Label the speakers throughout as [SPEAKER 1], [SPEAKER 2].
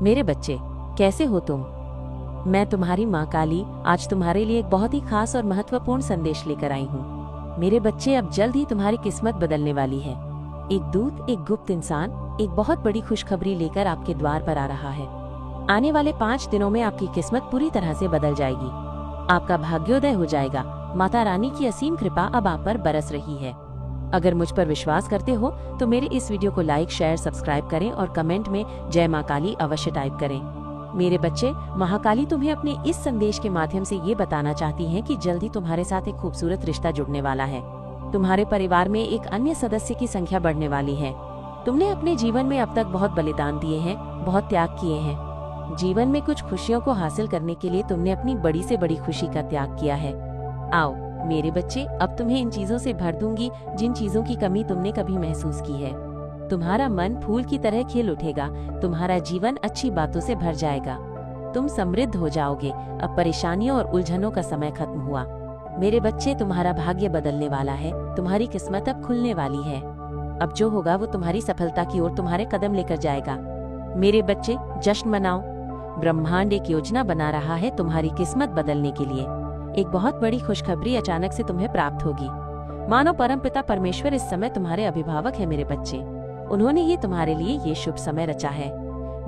[SPEAKER 1] मेरे बच्चे, कैसे हो तुम? मैं तुम्हारी माँ काली आज तुम्हारे लिए एक बहुत ही खास और महत्वपूर्ण संदेश लेकर आई हूँ। मेरे बच्चे, अब जल्द ही तुम्हारी किस्मत बदलने वाली है। एक दूत, एक गुप्त इंसान एक बहुत बड़ी खुशखबरी लेकर आपके द्वार पर आ रहा है। आने वाले 5 दिनों में आपकी किस्मत पूरी तरह से बदल जाएगी। आपका भाग्योदय हो जाएगा। माता रानी की असीम कृपा अब आप पर बरस रही है। अगर मुझ पर विश्वास करते हो तो मेरे इस वीडियो को लाइक, शेयर, सब्सक्राइब करें और कमेंट में जय माँ काली अवश्य टाइप करें। मेरे बच्चे, महाकाली तुम्हें अपने इस संदेश के माध्यम से ये बताना चाहती हैं कि जल्दी तुम्हारे साथ एक खूबसूरत रिश्ता जुड़ने वाला है। तुम्हारे परिवार में एक अन्य सदस्य की संख्या बढ़ने वाली है। तुमने अपने जीवन में अब तक बहुत बलिदान दिए हैं, बहुत त्याग किए हैं। जीवन में कुछ खुशियों को हासिल करने के लिए तुमने अपनी बड़ी से बड़ी खुशी का त्याग किया है। आओ मेरे बच्चे, अब तुम्हें इन चीजों से भर दूंगी जिन चीजों की कमी तुमने कभी महसूस की है। तुम्हारा मन फूल की तरह खिल उठेगा। तुम्हारा जीवन अच्छी बातों से भर जाएगा। तुम समृद्ध हो जाओगे। अब परेशानियों और उलझनों का समय खत्म हुआ। मेरे बच्चे, तुम्हारा भाग्य बदलने वाला है। तुम्हारी किस्मत अब खुलने वाली है। अब जो होगा वो तुम्हारी सफलता की ओर तुम्हारे कदम लेकर जाएगा। मेरे बच्चे, जश्न मनाओ। ब्रह्मांड एक योजना बना रहा है तुम्हारी किस्मत बदलने के लिए। एक बहुत बड़ी खुशखबरी अचानक से तुम्हें प्राप्त होगी। मानो परमपिता परमेश्वर इस समय तुम्हारे अभिभावक है। मेरे बच्चे, उन्होंने ही तुम्हारे लिए ये शुभ समय रचा है।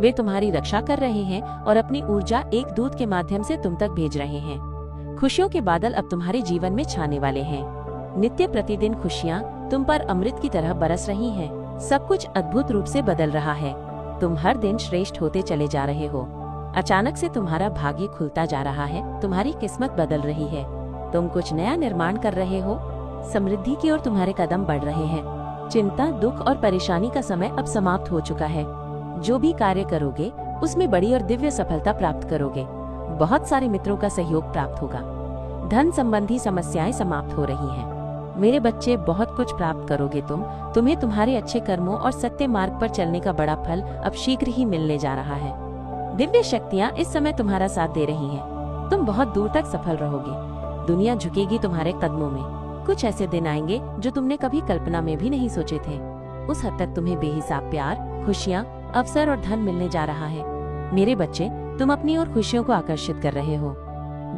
[SPEAKER 1] वे तुम्हारी रक्षा कर रहे हैं और अपनी ऊर्जा एक दूत के माध्यम से तुम तक भेज रहे हैं। खुशियों के बादल अब तुम्हारे जीवन में छाने वाले हैं। नित्य प्रतिदिन खुशियाँ तुम पर अमृत की तरह बरस रही हैं। सब कुछ अद्भुत रूप से बदल रहा है। तुम हर दिन श्रेष्ठ होते चले जा रहे हो। अचानक से तुम्हारा भाग्य खुलता जा रहा है। तुम्हारी किस्मत बदल रही है। तुम कुछ नया निर्माण कर रहे हो। समृद्धि की ओर तुम्हारे कदम बढ़ रहे हैं। चिंता, दुख और परेशानी का समय अब समाप्त हो चुका है। जो भी कार्य करोगे उसमें बड़ी और दिव्य सफलता प्राप्त करोगे। बहुत सारे मित्रों का सहयोग प्राप्त होगा। धन संबंधी समस्याएं समाप्त हो रही हैं। मेरे बच्चे, बहुत कुछ प्राप्त करोगे तुम्हें तुम्हारे अच्छे कर्मों और सत्य मार्ग पर चलने का बड़ा फल अब शीघ्र ही मिलने जा रहा है। दिव्य शक्तियाँ इस समय तुम्हारा साथ दे रही हैं। तुम बहुत दूर तक सफल रहोगे। दुनिया झुकेगी तुम्हारे कदमों में। कुछ ऐसे दिन आएंगे जो तुमने कभी कल्पना में भी नहीं सोचे थे। उस हद तक तुम्हें बेहिसाब प्यार, खुशियाँ, अवसर और धन मिलने जा रहा है। मेरे बच्चे, तुम अपनी ओर खुशियों को आकर्षित कर रहे हो।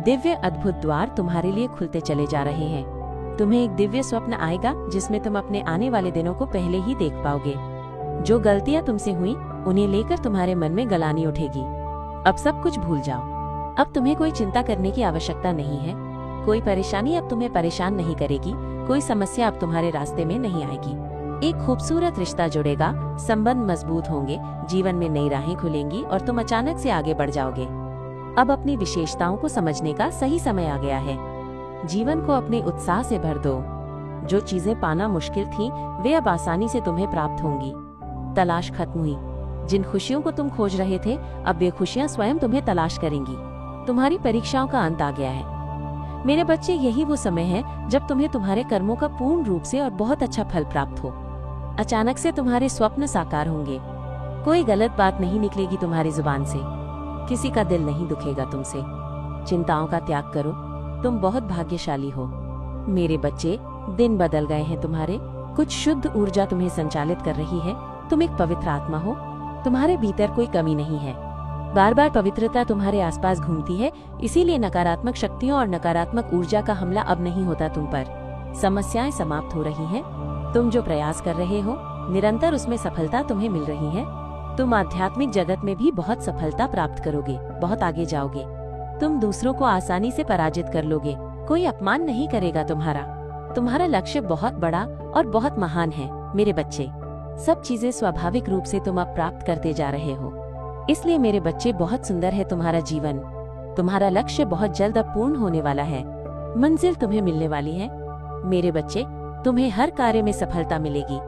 [SPEAKER 1] दिव्य अद्भुत द्वार तुम्हारे लिए खुलते चले जा रहे हैं। तुम्हें एक दिव्य स्वप्न आएगा जिसमें तुम अपने आने वाले दिनों को पहले ही देख पाओगे। जो गलतियाँ तुमसे हुई उन्हें लेकर तुम्हारे मन में गलानी उठेगी। अब सब कुछ भूल जाओ। अब तुम्हें कोई चिंता करने की आवश्यकता नहीं है। कोई परेशानी अब तुम्हें परेशान नहीं करेगी। कोई समस्या अब तुम्हारे रास्ते में नहीं आएगी। एक खूबसूरत रिश्ता जुड़ेगा। संबंध मजबूत होंगे। जीवन में नई राहें खुलेंगी और तुम अचानक से आगे बढ़ जाओगे। अब अपनी विशेषताओं को समझने का सही समय आ गया है। जीवन को अपने उत्साह से भर दो। जो चीजें पाना मुश्किल थी वे अब आसानी से तुम्हें प्राप्त होंगी। तलाश खत्म हुई। जिन खुशियों को तुम खोज रहे थे अब वे खुशियां स्वयं तुम्हें तलाश करेंगी। तुम्हारी परीक्षाओं का अंत आ गया है। मेरे बच्चे, यही वो समय है जब तुम्हें तुम्हारे कर्मों का पूर्ण रूप से और बहुत अच्छा फल प्राप्त हो। अचानक से तुम्हारे स्वप्न साकार होंगे। कोई गलत बात नहीं निकलेगी तुम्हारी जुबान से। किसी का दिल नहीं दुखेगा तुमसे। चिंताओं का त्याग करो। तुम बहुत भाग्यशाली हो। मेरे बच्चे, दिन बदल गए हैं तुम्हारे। कुछ शुद्ध ऊर्जा तुम्हें संचालित कर रही है। तुम एक पवित्र आत्मा हो। तुम्हारे भीतर कोई कमी नहीं है। बार बार पवित्रता तुम्हारे आसपास घूमती है। इसीलिए नकारात्मक शक्तियों और नकारात्मक ऊर्जा का हमला अब नहीं होता तुम पर। समस्याएं समाप्त हो रही हैं। तुम जो प्रयास कर रहे हो निरंतर उसमें सफलता तुम्हें मिल रही है। तुम आध्यात्मिक जगत में भी बहुत सफलता प्राप्त करोगे। बहुत आगे जाओगे। तुम दूसरों को आसानी से पराजित कर लोगे। कोई अपमान नहीं करेगा तुम्हारा। तुम्हारा लक्ष्य बहुत बड़ा और बहुत महान है। मेरे बच्चे, सब चीजें स्वाभाविक रूप से तुम अब प्राप्त करते जा रहे हो। इसलिए मेरे बच्चे, बहुत सुंदर है तुम्हारा जीवन। तुम्हारा लक्ष्य बहुत जल्द अब पूर्ण होने वाला है। मंजिल तुम्हें मिलने वाली है। मेरे बच्चे, तुम्हें हर कार्य में सफलता मिलेगी।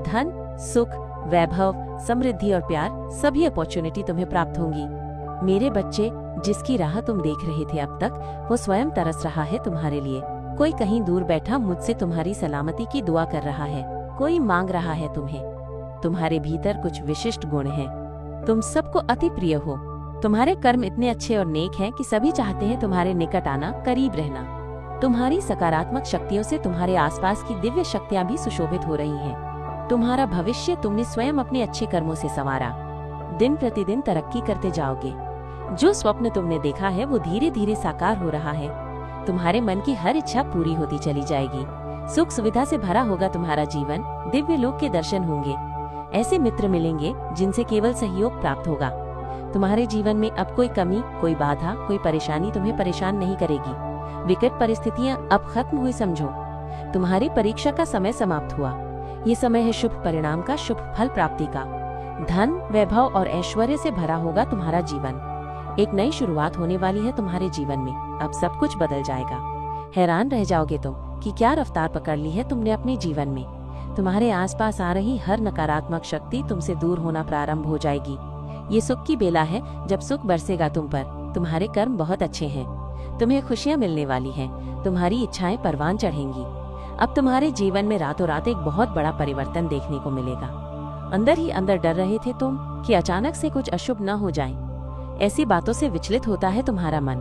[SPEAKER 1] धन, सुख, वैभव, समृद्धि और प्यार, सभी अपॉर्चुनिटी तुम्हें प्राप्त होंगी। मेरे बच्चे, जिसकी राह तुम देख रहे थे अब तक, वो स्वयं तरस रहा है तुम्हारे लिए। कोई कहीं दूर बैठा मुझसे तुम्हारी सलामती की दुआ कर रहा है। कोई मांग रहा है तुम्हें। तुम्हारे भीतर कुछ विशिष्ट गुण हैं। तुम सबको अति प्रिय हो। तुम्हारे कर्म इतने अच्छे और नेक हैं कि सभी चाहते हैं तुम्हारे निकट आना, करीब रहना। तुम्हारी सकारात्मक शक्तियों से तुम्हारे आसपास की दिव्य शक्तियाँ भी सुशोभित हो रही हैं। तुम्हारा भविष्य तुमने स्वयं अपने अच्छे कर्मों से संवारा। दिन प्रतिदिन तरक्की करते जाओगे। जो स्वप्न तुमने देखा है वो धीरे धीरे साकार हो रहा है। तुम्हारे मन की हर इच्छा पूरी होती चली जाएगी। सुख सुविधा से भरा होगा तुम्हारा जीवन। दिव्य लोक के दर्शन होंगे। ऐसे मित्र मिलेंगे जिनसे केवल सहयोग प्राप्त होगा। तुम्हारे जीवन में अब कोई कमी, कोई बाधा, कोई परेशानी तुम्हें परेशान नहीं करेगी। विकट परिस्थितियां अब खत्म हुई समझो। तुम्हारी परीक्षा का समय समाप्त हुआ। ये समय है शुभ परिणाम का, शुभ फल प्राप्ति का। धन, वैभव और ऐश्वर्य से भरा होगा तुम्हारा जीवन। एक नई शुरुआत होने वाली है तुम्हारे जीवन में। अब सब कुछ बदल जाएगा। हैरान रह जाओगे तुम कि क्या रफ्तार पकड़ ली है तुमने अपने जीवन में। तुम्हारे आसपास आ रही हर नकारात्मक शक्ति तुमसे दूर होना प्रारंभ हो जाएगी। ये सुख की बेला है जब सुख बरसेगा तुम पर। तुम्हारे कर्म बहुत अच्छे हैं। तुम्हें खुशियां मिलने वाली हैं। तुम्हारी इच्छाएं परवान चढ़ेंगी। अब तुम्हारे जीवन में रातों रात एक बहुत बड़ा परिवर्तन देखने को मिलेगा। अंदर ही अंदर डर रहे थे तुम कि अचानक से कुछ अशुभ न हो जाए। ऐसी बातों से विचलित होता है तुम्हारा मन,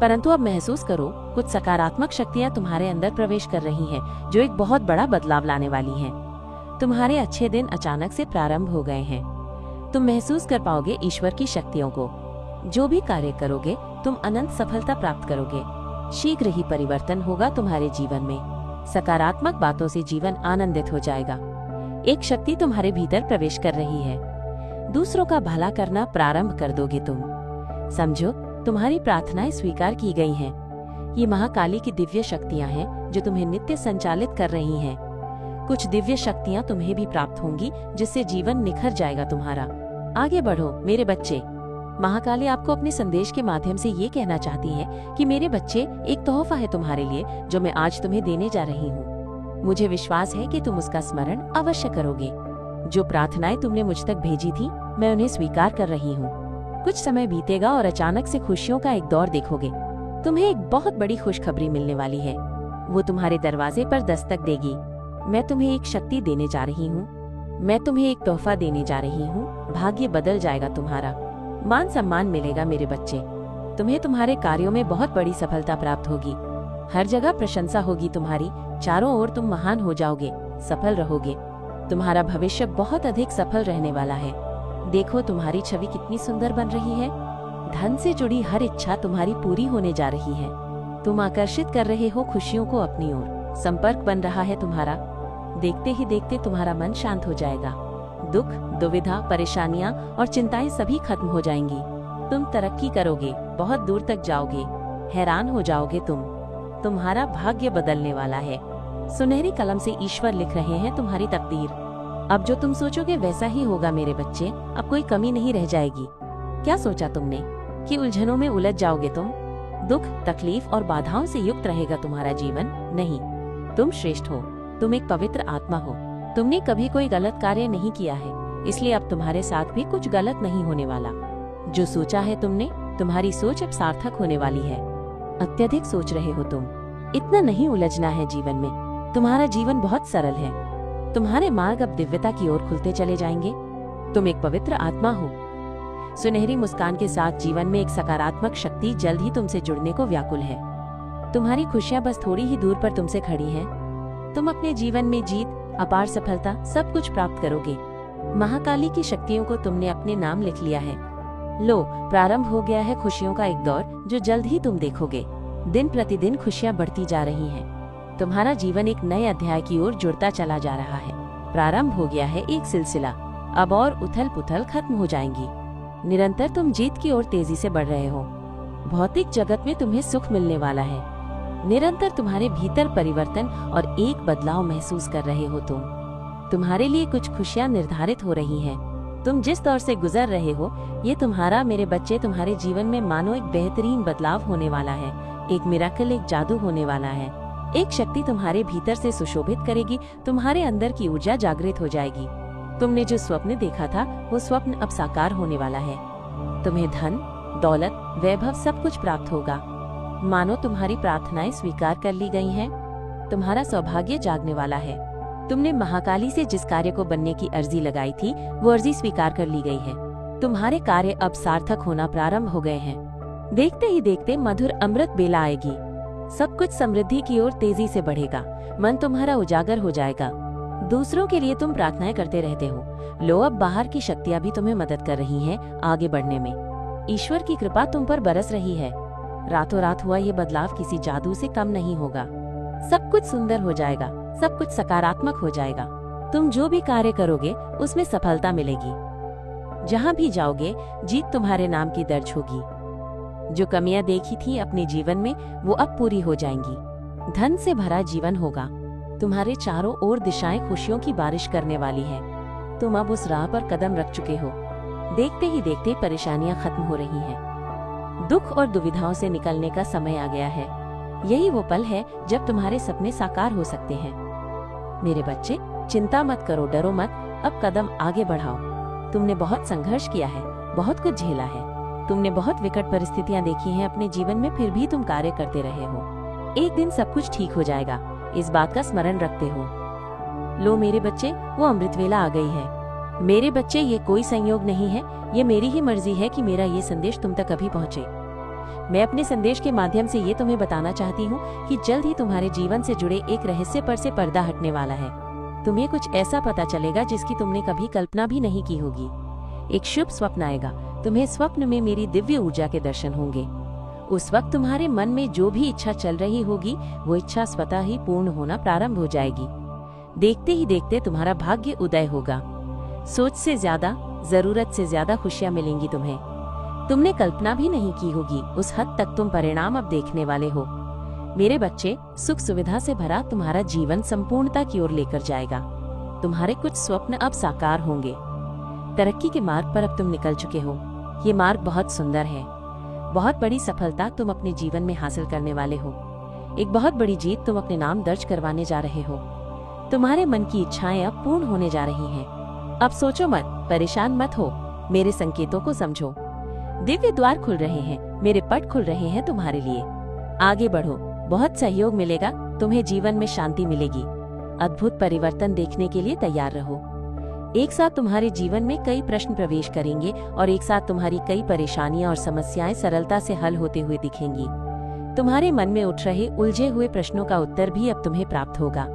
[SPEAKER 1] परंतु अब महसूस करो कुछ सकारात्मक शक्तियां तुम्हारे अंदर प्रवेश कर रही हैं, जो एक बहुत बड़ा बदलाव लाने वाली हैं। तुम्हारे अच्छे दिन अचानक से प्रारंभ हो गए हैं। तुम महसूस कर पाओगे ईश्वर की शक्तियों को। जो भी कार्य करोगे तुम अनंत सफलता प्राप्त करोगे। शीघ्र ही परिवर्तन होगा तुम्हारे जीवन में। सकारात्मक बातों से जीवन आनंदित हो जाएगा। एक शक्ति तुम्हारे भीतर प्रवेश कर रही है। दूसरों का भला करना प्रारंभ कर दोगे तुम। समझो तुम्हारी प्रार्थनाएं स्वीकार की गई हैं। ये महाकाली की दिव्य शक्तियां हैं जो तुम्हें नित्य संचालित कर रही हैं। कुछ दिव्य शक्तियां तुम्हें भी प्राप्त होंगी जिससे जीवन निखर जाएगा तुम्हारा। आगे बढ़ो मेरे बच्चे। महाकाली आपको अपने संदेश के माध्यम से ये कहना चाहती है कि मेरे बच्चे, एक तोहफा है तुम्हारे लिए जो मैं आज तुम्हें देने जा रही हूँ। मुझे विश्वास है कि तुम उसका स्मरण अवश्य करोगे। जो प्रार्थनाएं तुमने मुझ तक भेजी थी मैं उन्हें स्वीकार कर रही हूँ। कुछ समय बीतेगा और अचानक से खुशियों का एक दौर देखोगे। तुम्हें एक बहुत बड़ी खुशखबरी मिलने वाली है। वो तुम्हारे दरवाजे पर दस्तक देगी। मैं तुम्हें एक शक्ति देने जा रही हूँ। मैं तुम्हें एक तोहफा देने जा रही हूँ। भाग्य बदल जाएगा तुम्हारा। मान सम्मान मिलेगा मेरे बच्चे। तुम्हें तुम्हारे कार्यों में बहुत बड़ी सफलता प्राप्त होगी। हर जगह प्रशंसा होगी तुम्हारी। चारों ओर तुम महान हो जाओगे, सफल रहोगे। तुम्हारा भविष्य बहुत अधिक सफल रहने वाला है। देखो तुम्हारी छवि कितनी सुंदर बन रही है। धन से जुड़ी हर इच्छा तुम्हारी पूरी होने जा रही है। तुम आकर्षित कर रहे हो खुशियों को अपनी ओर। संपर्क बन रहा है तुम्हारा। देखते ही देखते तुम्हारा मन शांत हो जाएगा। दुख, दुविधा, परेशानियां और चिंताएं सभी खत्म हो जाएंगी। तुम तरक्की करोगे, बहुत दूर तक जाओगे। हैरान हो जाओगे तुम। तुम्हारा भाग्य बदलने वाला है। सुनहरी कलम से ईश्वर लिख रहे हैं तुम्हारी तकदीर। अब जो तुम सोचोगे वैसा ही होगा मेरे बच्चे। अब कोई कमी नहीं रह जाएगी। क्या सोचा तुमने कि उलझनों में उलझ जाओगे तुम? दुख, तकलीफ और बाधाओं से युक्त रहेगा तुम्हारा जीवन? नहीं, तुम श्रेष्ठ हो। तुम एक पवित्र आत्मा हो। तुमने कभी कोई गलत कार्य नहीं किया है, इसलिए अब तुम्हारे साथ भी कुछ गलत नहीं होने वाला। जो सोचा है तुमने, तुम्हारी सोच अब सार्थक होने वाली है। अत्यधिक सोच रहे हो तुम। इतना नहीं उलझना है जीवन में। तुम्हारा जीवन बहुत सरल है। तुम्हारे मार्ग अब दिव्यता की ओर खुलते चले जाएंगे। तुम एक पवित्र आत्मा हो। सुनहरी मुस्कान के साथ जीवन में एक सकारात्मक शक्ति जल्द ही तुमसे जुड़ने को व्याकुल है। तुम्हारी खुशियां बस थोड़ी ही दूर पर तुमसे खड़ी हैं। तुम अपने जीवन में जीत, अपार सफलता, सब कुछ प्राप्त करोगे। महाकाली की शक्तियों को तुमने अपने नाम लिख लिया है। लो, प्रारंभ हो गया है खुशियों का एक दौर जो जल्द ही तुम देखोगे। दिन प्रतिदिन खुशियां बढ़ती जा रही हैं। तुम्हारा जीवन एक नए अध्याय की ओर जुड़ता चला जा रहा है। प्रारंभ हो गया है एक सिलसिला। अब और उथल पुथल खत्म हो जाएंगी। निरंतर तुम जीत की ओर तेजी से बढ़ रहे हो। भौतिक जगत में तुम्हें सुख मिलने वाला है। निरंतर तुम्हारे भीतर परिवर्तन और एक बदलाव महसूस कर रहे हो तुम। तुम्हारे लिए कुछ खुशियां निर्धारित हो रही हैं। तुम जिस दौर से गुजर रहे हो, ये तुम्हारा, मेरे बच्चे, तुम्हारे जीवन में मानो एक बेहतरीन बदलाव होने वाला है। एक मिराकल, एक जादू होने वाला है। एक शक्ति तुम्हारे भीतर से सुशोभित करेगी। तुम्हारे अंदर की ऊर्जा जागृत हो जाएगी। तुमने जो स्वप्न देखा था वो स्वप्न अब साकार होने वाला है। तुम्हें धन, दौलत, वैभव सब कुछ प्राप्त होगा। मानो तुम्हारी प्रार्थनाएं स्वीकार कर ली गई हैं। तुम्हारा सौभाग्य जागने वाला है। तुमने महाकाली से जिस कार्य को बनने की अर्जी लगाई थी वो अर्जी स्वीकार कर ली गई है। तुम्हारे कार्य अब सार्थक होना प्रारंभ हो गए हैं। देखते ही देखते मधुर अमृत बेला आएगी। सब कुछ समृद्धि की ओर तेजी से बढ़ेगा। मन तुम्हारा उजागर हो जाएगा। दूसरों के लिए तुम प्रार्थनाएं करते रहते हो। लो, अब बाहर की शक्तियां भी तुम्हें मदद कर रही हैं आगे बढ़ने में। ईश्वर की कृपा तुम पर बरस रही है। रातों रात हुआ ये बदलाव किसी जादू से कम नहीं होगा। सब कुछ सुंदर हो जाएगा, सब कुछ सकारात्मक हो जाएगा। तुम जो भी कार्य करोगे उसमें सफलता मिलेगी। जहाँ भी जाओगे जीत तुम्हारे नाम की दर्ज होगी। जो कमियां देखी थी अपने जीवन में वो अब पूरी हो जाएंगी। धन से भरा जीवन होगा। तुम्हारे चारों ओर दिशाएं खुशियों की बारिश करने वाली है। तुम अब उस राह पर कदम रख चुके हो। देखते ही देखते परेशानियां खत्म हो रही हैं। दुख और दुविधाओं से निकलने का समय आ गया है। यही वो पल है जब तुम्हारे सपने साकार हो सकते हैं। मेरे बच्चे, चिंता मत करो, डरो मत, अब कदम आगे बढ़ाओ। तुमने बहुत संघर्ष किया है, बहुत कुछ झेला है। तुमने बहुत विकट परिस्थितियां देखी हैं अपने जीवन में, फिर भी तुम कार्य करते रहे हो। एक दिन सब कुछ ठीक हो जाएगा, इस बात का स्मरण रखते हो। लो मेरे बच्चे, वो अमृत वेला आ गई है। मेरे बच्चे, ये कोई संयोग नहीं है, ये मेरी ही मर्जी है कि मेरा ये संदेश तुम तक अभी पहुँचे। मैं अपने संदेश के माध्यम से ये तुम्हें बताना चाहती हूँ कि जल्द ही तुम्हारे जीवन से जुड़े एक रहस्य पर से पर्दा हटने वाला है। तुम्हें कुछ ऐसा पता चलेगा जिसकी तुमने कभी कल्पना भी नहीं की होगी। एक शुभ स्वप्न आएगा। तुम्हें स्वप्न में मेरी दिव्य ऊर्जा के दर्शन होंगे। उस वक्त तुम्हारे मन में जो भी इच्छा चल रही होगी वो इच्छा स्वतः ही पूर्ण होना प्रारंभ हो जाएगी। देखते ही देखते तुम्हारा भाग्य उदय होगा। सोच से ज्यादा, जरूरत से ज्यादा खुशियां मिलेंगी तुम्हें। तुमने कल्पना भी नहीं की होगी उस हद तक तुम परिणाम अब देखने वाले हो। मेरे बच्चे, सुख सुविधा से भरा तुम्हारा जीवन संपूर्णता की ओर लेकर जाएगा। तुम्हारे कुछ स्वप्न अब साकार होंगे। तरक्की के मार्ग पर अब तुम निकल चुके हो। ये मार्ग बहुत सुंदर है। बहुत बड़ी सफलता तुम अपने जीवन में हासिल करने वाले हो। एक बहुत बड़ी जीत तुम अपने नाम दर्ज करवाने जा रहे हो। तुम्हारे मन की इच्छाएं अब पूर्ण होने जा रही हैं। अब सोचो मत, परेशान मत हो, मेरे संकेतों को समझो। दिव्य द्वार खुल रहे हैं, मेरे पट खुल रहे हैं तुम्हारे लिए। आगे बढ़ो, बहुत सहयोग मिलेगा, तुम्हें जीवन में शांति मिलेगी। अद्भुत परिवर्तन देखने के लिए तैयार रहो। एक साथ तुम्हारे जीवन में कई प्रश्न प्रवेश करेंगे और एक साथ तुम्हारी कई परेशानियां और समस्याएं सरलता से हल होते हुए दिखेंगी। तुम्हारे मन में उठ रहे उलझे हुए प्रश्नों का उत्तर भी अब तुम्हें प्राप्त होगा।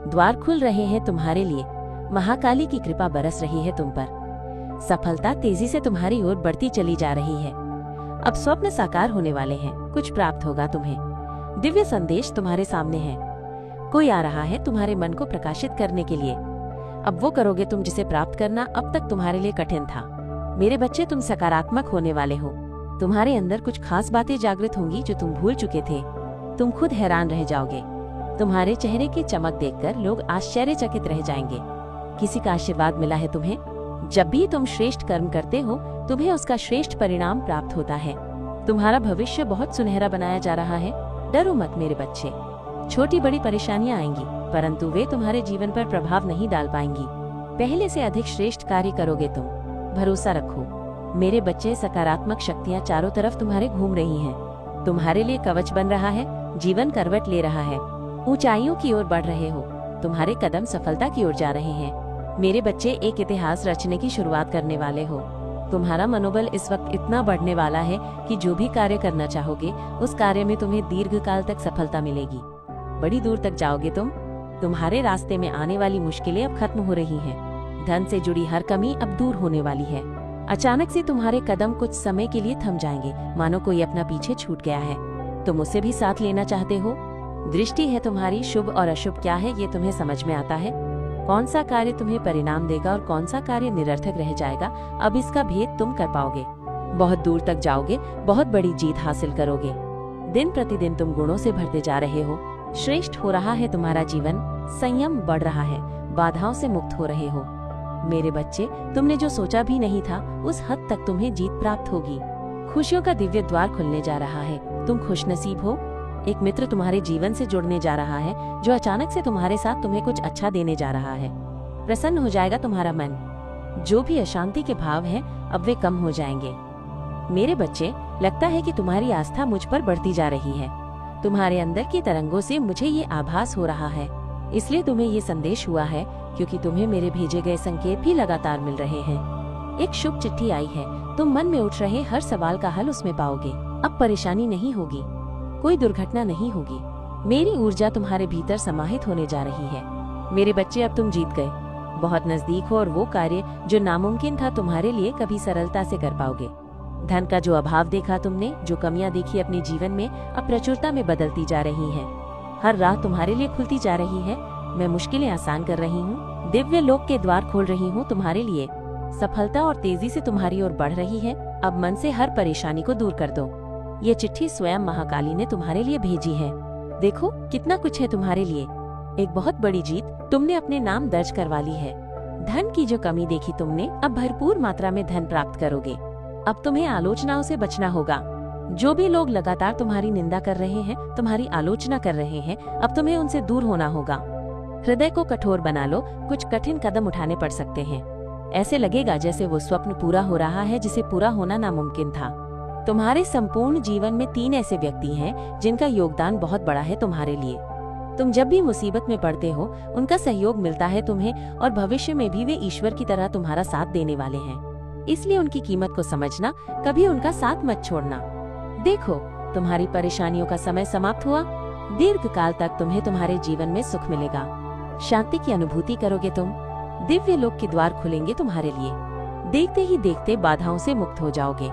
[SPEAKER 1] द्वार खुल रहे हैं तुम्हारे लिए। महाकाली की कृपा बरस रही है तुम पर। सफलता तेजी से तुम्हारी ओर बढ़ती चली जा रही है। अब स्वप्न साकार होने वाले हैं, कुछ प्राप्त होगा तुम्हें। दिव्य संदेश तुम्हारे सामने है। कोई आ रहा है तुम्हारे मन को प्रकाशित करने के लिए। अब वो करोगे तुम जिसे प्राप्त करना अब तक तुम्हारे लिए कठिन था। मेरे बच्चे, तुम सकारात्मक होने वाले हो। तुम्हारे अंदर कुछ खास बातें जागृत होंगी जो तुम भूल चुके थे। तुम खुद हैरान रह जाओगे। तुम्हारे चेहरे की चमक देखकर लोग आश्चर्यचकित रह जाएंगे। किसी का आशीर्वाद मिला है तुम्हें। जब भी तुम श्रेष्ठ कर्म करते हो तुम्हें उसका श्रेष्ठ परिणाम प्राप्त होता है। तुम्हारा भविष्य बहुत सुनहरा बनाया जा रहा है। डरो मत मेरे बच्चे। छोटी बड़ी परेशानियां आएंगी परंतु वे तुम्हारे जीवन पर प्रभाव नहीं डाल पाएंगी। पहले से अधिक श्रेष्ठ कार्य करोगे तुम। भरोसा रखो मेरे बच्चे। सकारात्मक शक्तियां चारों तरफ तुम्हारे घूम रही हैं। तुम्हारे लिए कवच बन रहा है। जीवन करवट ले रहा है। ऊंचाइयों की ओर बढ़ रहे हो। तुम्हारे कदम सफलता की ओर जा रहे हैं। मेरे बच्चे, एक इतिहास रचने की शुरुआत करने वाले हो। तुम्हारा मनोबल इस वक्त इतना बढ़ने वाला है कि जो भी कार्य करना चाहोगे उस कार्य में तुम्हें दीर्घकाल तक सफलता मिलेगी। बड़ी दूर तक जाओगे तुम। तुम्हारे रास्ते में आने वाली मुश्किलें अब खत्म हो रही हैं। धन से जुड़ी हर कमी अब दूर होने वाली है। अचानक से तुम्हारे कदम कुछ समय के लिए थम जाएंगे, मानो कोई अपना पीछे छूट गया है। तुम उसे भी साथ लेना चाहते हो। दृष्टि है तुम्हारी। शुभ और अशुभ क्या है ये तुम्हें समझ में आता है। कौन सा कार्य तुम्हें परिणाम देगा और कौन सा कार्य निरर्थक रह जाएगा, अब इसका भेद तुम कर पाओगे। बहुत दूर तक जाओगे, बहुत बड़ी जीत हासिल करोगे। दिन प्रतिदिन तुम गुणों से भरते जा रहे हो। श्रेष्ठ हो रहा है तुम्हारा जीवन। संयम बढ़ रहा है। बाधाओं से मुक्त हो रहे हो। मेरे बच्चे, तुमने जो सोचा भी नहीं था उस हद तक तुम्हें जीत प्राप्त होगी। खुशियों का दिव्य द्वार खुलने जा रहा है। तुम खुशनसीब हो। एक मित्र तुम्हारे जीवन से जुड़ने जा रहा है जो अचानक से तुम्हारे साथ तुम्हें कुछ अच्छा देने जा रहा है। प्रसन्न हो जाएगा तुम्हारा मन। जो भी अशांति के भाव हैं अब वे कम हो जाएंगे। मेरे बच्चे, लगता है कि तुम्हारी आस्था मुझ पर बढ़ती जा रही है। तुम्हारे अंदर की तरंगों से मुझे ये आभास हो रहा है। इसलिए तुम्हें ये संदेश हुआ है क्योंकि तुम्हें मेरे भेजे गए संकेत भी लगातार मिल रहे हैं। एक शुभ चिट्ठी आई है। तुम मन में उठ रहे हर सवाल का हल उसमें पाओगे। अब परेशानी नहीं होगी, कोई दुर्घटना नहीं होगी। मेरी ऊर्जा तुम्हारे भीतर समाहित होने जा रही है। मेरे बच्चे, अब तुम जीत गए। बहुत नजदीक हो और वो कार्य जो नामुमकिन था तुम्हारे लिए कभी सरलता से कर पाओगे। धन का जो अभाव देखा तुमने, जो कमियां देखी अपने जीवन में, अब प्रचुरता में बदलती जा रही हैं। हर राह तुम्हारे लिए खुलती जा रही है। मैं मुश्किलें आसान कर रही हूँ, दिव्य लोक के द्वार खोल रही हूँ तुम्हारे लिए। सफलता और तेजी से तुम्हारी ओर बढ़ रही है। अब मन से हर परेशानी को दूर कर दो। ये चिट्ठी स्वयं महाकाली ने तुम्हारे लिए भेजी है। देखो कितना कुछ है तुम्हारे लिए। एक बहुत बड़ी जीत तुमने अपने नाम दर्ज करवा ली है। धन की जो कमी देखी तुमने, अब भरपूर मात्रा में धन प्राप्त करोगे। अब तुम्हें आलोचनाओं से बचना होगा। जो भी लोग लगातार तुम्हारी निंदा कर रहे हैं, तुम्हारी आलोचना कर रहे हैं, अब तुम्हें उनसे दूर होना होगा। हृदय को कठोर बना लो। कुछ कठिन कदम उठाने पड़ सकते हैं। ऐसे लगेगा जैसे वो स्वप्न पूरा हो रहा है जिसे पूरा होना नामुमकिन था। तुम्हारे संपूर्ण जीवन में 3 ऐसे व्यक्ति हैं जिनका योगदान बहुत बड़ा है तुम्हारे लिए। तुम जब भी मुसीबत में पड़ते हो, उनका सहयोग मिलता है तुम्हें, और भविष्य में भी वे ईश्वर की तरह तुम्हारा साथ देने वाले हैं। इसलिए उनकी कीमत को समझना, कभी उनका साथ मत छोड़ना। देखो, तुम्हारी परेशानियों का समय समाप्त हुआ। दीर्घ काल तक तुम्हें तुम्हारे जीवन में सुख मिलेगा। शांति की अनुभूति करोगे तुम। दिव्य लोक के द्वार खुलेंगे तुम्हारे लिए। देखते ही देखते बाधाओं से मुक्त हो जाओगे।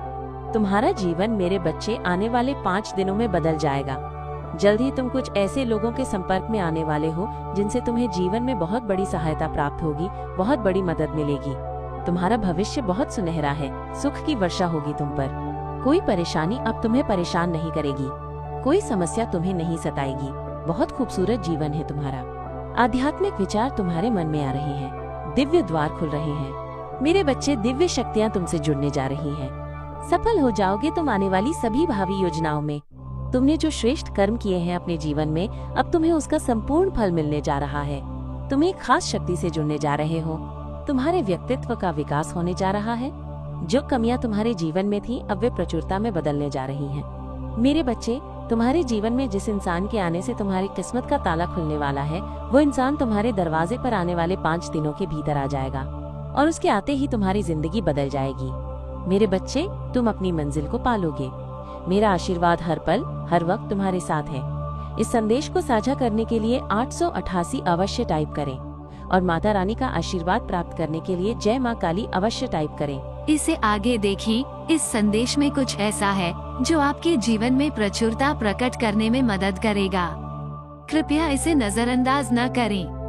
[SPEAKER 1] तुम्हारा जीवन मेरे बच्चे आने वाले 5 दिनों में बदल जाएगा। जल्द ही तुम कुछ ऐसे लोगों के संपर्क में आने वाले हो जिनसे तुम्हें जीवन में बहुत बड़ी सहायता प्राप्त होगी, बहुत बड़ी मदद मिलेगी। तुम्हारा भविष्य बहुत सुनहरा है। सुख की वर्षा होगी तुम पर। कोई परेशानी अब तुम्हें परेशान नहीं करेगी। कोई समस्या तुम्हें नहीं सताएगी। बहुत खूबसूरत जीवन है तुम्हारा। आध्यात्मिक विचार तुम्हारे मन में आ रहे हैं। दिव्य द्वार खुल रहे हैं। मेरे बच्चे, दिव्य शक्तियाँ तुमसे जुड़ने जा रही हैं। सफल हो जाओगे तुम आने वाली सभी भावी योजनाओं में। तुमने जो श्रेष्ठ कर्म किए हैं अपने जीवन में, अब तुम्हें उसका संपूर्ण फल मिलने जा रहा है। तुम एक खास शक्ति से जुड़ने जा रहे हो। तुम्हारे व्यक्तित्व का विकास होने जा रहा है। जो कमियां तुम्हारे जीवन में थी, अब वे प्रचुरता में बदलने जा रही हैं। मेरे बच्चे, तुम्हारे जीवन में जिस इंसान के आने से तुम्हारी किस्मत का ताला खुलने वाला है, वो इंसान तुम्हारे दरवाजे पर आने वाले 5 दिनों के भीतर आ जाएगा, और उसके आते ही तुम्हारी जिंदगी बदल जाएगी। मेरे बच्चे, तुम अपनी मंजिल को पालोगे। मेरा आशीर्वाद हर पल, हर वक्त तुम्हारे साथ है। इस संदेश को साझा करने के लिए 888 अवश्य टाइप करें, और माता रानी का आशीर्वाद प्राप्त करने के लिए जय माँ काली अवश्य टाइप करें।
[SPEAKER 2] इसे आगे देखें। इस संदेश में कुछ ऐसा है जो आपके जीवन में प्रचुरता प्रकट करने में मदद करेगा। कृपया इसे नजरअंदाज न करें।